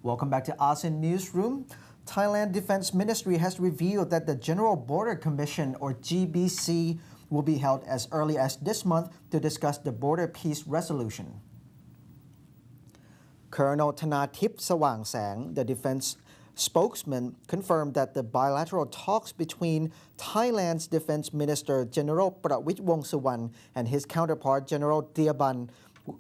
Welcome back to ASEAN Newsroom. Thailand Defense Ministry has revealed that the General Border Commission, or GBC, will be held as early as this month to discuss the border peace resolution. Colonel Thanatip Sawangsang, the defense spokesman, confirmed that the bilateral talks between Thailand's Defense Minister General Prawit Wongsuwan and his counterpart General Theaban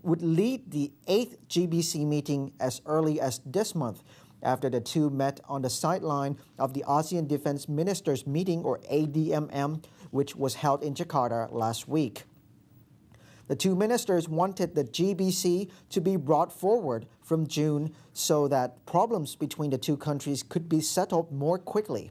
would lead the 8th GBC meeting as early as this month, after the two met on the sideline of the ASEAN Defense Ministers Meeting, or ADMM, which was held in Jakarta last week. The two ministers wanted the GBC to be brought forward from June so that problems between the two countries could be settled more quickly.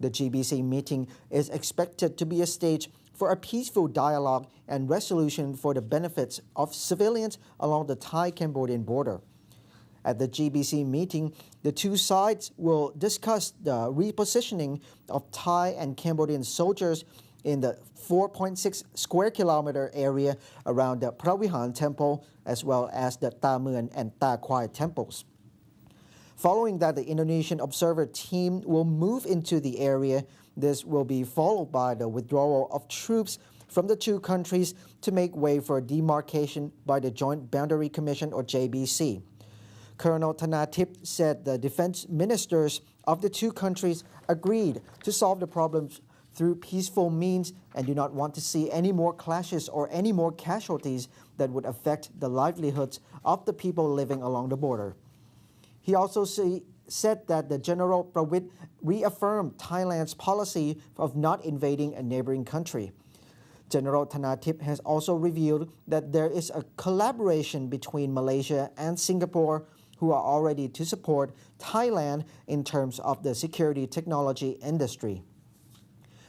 The GBC meeting is expected to be a stage for a peaceful dialogue and resolution for the benefits of civilians along the Thai-Cambodian border. At the GBC meeting, the two sides will discuss the repositioning of Thai and Cambodian soldiers in the 4.6 square kilometer area around the Pravihan Temple, as well as the Ta Muean and Ta Kwai temples. Following that, the Indonesian observer team will move into the area. This will be followed by the withdrawal of troops from the two countries to make way for demarcation by the Joint Boundary Commission, or JBC. Colonel Thanatip said the defense ministers of the two countries agreed to solve the problems through peaceful means and do not want to see any more clashes or any more casualties that would affect the livelihoods of the people living along the border. He also said that the General Prawit reaffirmed Thailand's policy of not invading a neighboring country. General Thanatip has also revealed that there is a collaboration between Malaysia and Singapore, who are all ready to support Thailand in terms of the security technology industry.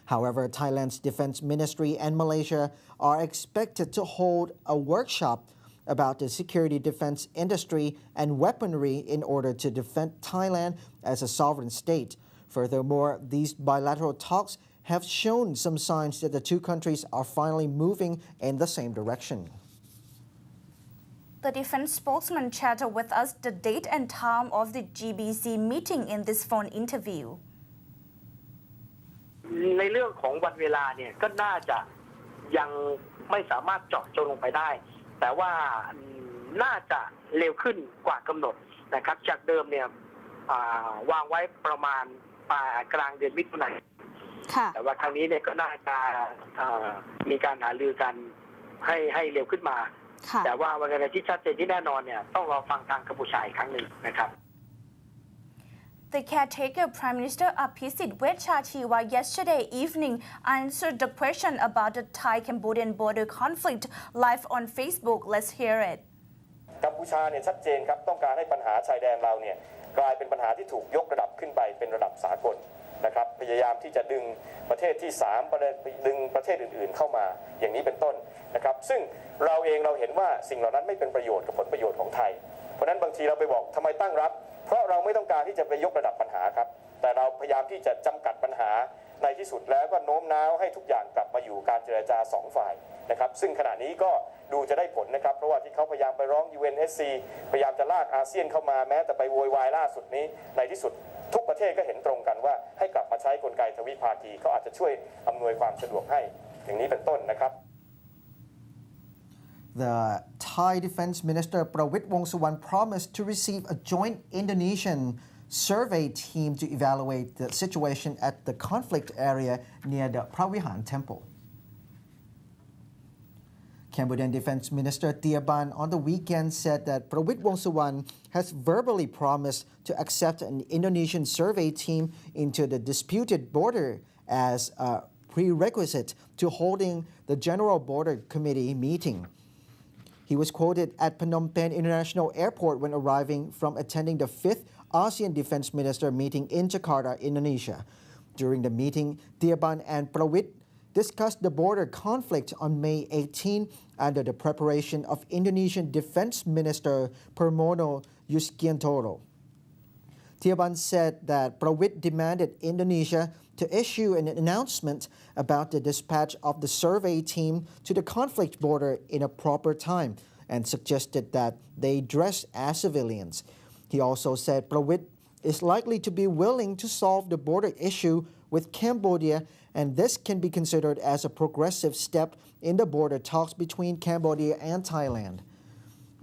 However, Thailand's Defense Ministry and Malaysia are expected to hold a workshop about the security defense industry and weaponry in order to defend Thailand as a sovereign state. Furthermore, these bilateral talks have shown some signs that the two countries are finally moving in the same direction. The defense spokesman shared with us the date and time of the GBC meeting in this phone interview. ในเรื่องของวันเวลาเนี่ยก็น่าจะยังไม่สามารถเจาะจงลงไปได้แต่ว่าน่าจะเร็วขึ้นกว่ากำหนดนะครับจากเดิมเนี่ยวางไว้ประมาณกลางเดือนมิถุนายนแต่ว่าครั้งนี้เนี่ยก็น่าจะมีการหารือกันให้เร็วขึ้นมาแต่ว่าวันอะไรที่ชัดเจนที่แน่นอนเนี่ยต้องรอฟังทางกัมพูชาอีกครั้งหนึ่งนะครับ The caretaker Prime Minister Apisit Wetchachiwa yesterday evening answered the question about the Thai-Cambodian border conflict live on Facebook. Let's hear it. กัมพูชาเนี่ยชัดเจนครับต้องการให้ปัญหาชายแดนเราเนี่ยกลายเป็นปัญหาที่ถูกยกระดับขึ้นไปเป็นระดับสากลนะครับพยายามที่จะดึงประเทศที่3ดึงประเทศอื่นๆเข้ามาอย่างนี้เป็นต้นนะครับซึ่งเราเองเราเห็นว่าสิ่งเหล่านั้นไม่เป็นประโยชน์กับผลประโยชน์ของไทยเพราะนั้นบางทีเราไปบอกทำไมตั้งรับเพราะเราไม่ต้องการที่จะไปยกระดับปัญหาครับแต่เราพยายามที่จะจำกัดปัญหาในที่สุดแล้วก็โน้มน้าวให้ทุกอย่างกลับมาอยู่การเจรจา2ฝ่ายนะครับซึ่งขณะนี้ก็ดูจะได้ผลนะครับเพราะว่าที่เขาพยายามไปร้อง UNSC พยายามจะลากอาเซียนเข้ามาแม้แต่ไปโวยวายล่าสุดนี้ในที่สุดทุกประเทศก็เห็นตรงกันว่าให้กลับมาใช้กลไกทวิภาคีเขาอาจจะช่วยอำนวยความสะดวกให้อย่างนี้เป็นต้นนะครับ The Thai Defense Minister Prawit Wongsuwan promised to receive a joint Indonesian survey team to evaluate the situation at the conflict area near the Pravihan Temple. Cambodian Defense Minister Theaban on the weekend said that Prawit Wongsuwan has verbally promised to accept an Indonesian survey team into the disputed border as a prerequisite to holding the General Border Committee meeting. He was quoted at Phnom Penh International Airport when arriving from attending the 5th ASEAN Defense Minister meeting in Jakarta, Indonesia. During the meeting, Theaban and Prawit discussed the border conflict on May 18 under the preparation of Indonesian Defense Minister Pramono Yuskiantoro. Theaban said that Prawit demanded Indonesia to issue an announcement about the dispatch of the survey team to the conflict border in a proper time and suggested that they dress as civilians. He also said Prawit is likely to be willing to solve the border issue with Cambodia, and this can be considered as a progressive step in the border talks between Cambodia and Thailand.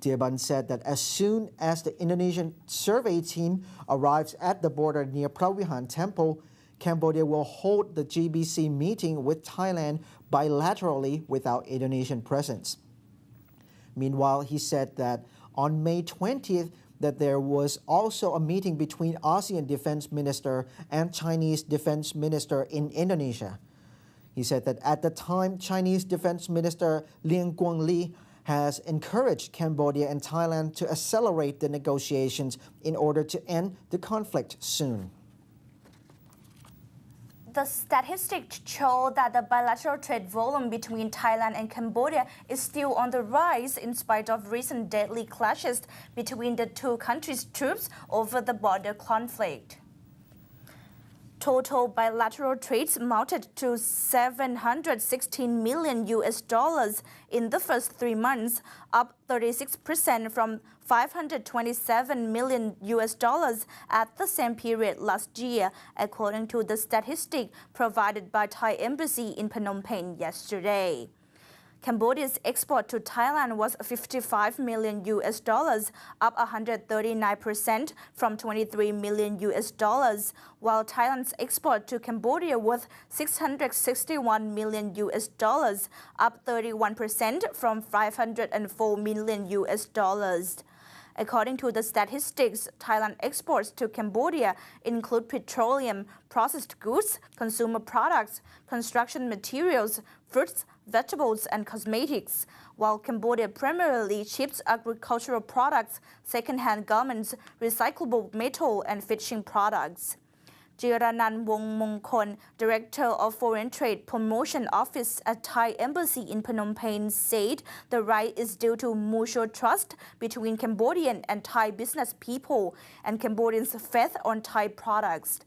Ban said that as soon as the Indonesian survey team arrives at the border near Pravihan Temple, Cambodia will hold the GBC meeting with Thailand bilaterally without Indonesian presence. Meanwhile, he said that on May 20th, that there was also a meeting between ASEAN Defense Minister and Chinese Defense Minister in Indonesia. He said that at the time, Chinese Defense Minister Liang Guangli has encouraged Cambodia and Thailand to accelerate the negotiations in order to end the conflict soon. The statistics show that the bilateral trade volume between Thailand and Cambodia is still on the rise in spite of recent deadly clashes between the two countries' troops over the border conflict. Total bilateral trades amounted to $716 million in the first 3 months, up 36% from $527 million at the same period last year, according to the statistic provided by Thai Embassy in Phnom Penh yesterday. Cambodia's export to Thailand was $55 million, up 139% from $23 million, while Thailand's export to Cambodia was $661 million, up 31% from $504 million. According to the statistics, Thailand exports to Cambodia include petroleum, processed goods, consumer products, construction materials, fruits, vegetables, and cosmetics, while Cambodia primarily ships agricultural products, second-hand garments, recyclable metal, and fishing products. Jiranan Wongmongkol, Director of Foreign Trade Promotion Office at Thai Embassy in Phnom Penh, said the rise is due to mutual trust between Cambodian and Thai business people and Cambodians' faith on Thai products.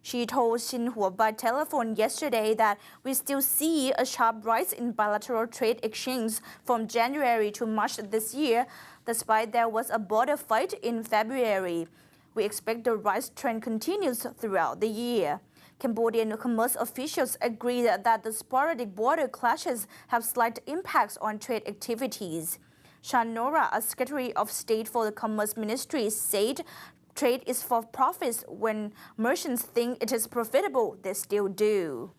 She told Xinhua by telephone yesterday that we still see a sharp rise in bilateral trade exchange from January to March this year, despite there was a border fight in February. We expect the rise trend continues throughout the year. Cambodian commerce officials agree that the sporadic border clashes have slight impacts on trade activities. Shanora, a Secretary of State for the Commerce Ministry, said trade is for profits. When merchants think it is profitable, they still do.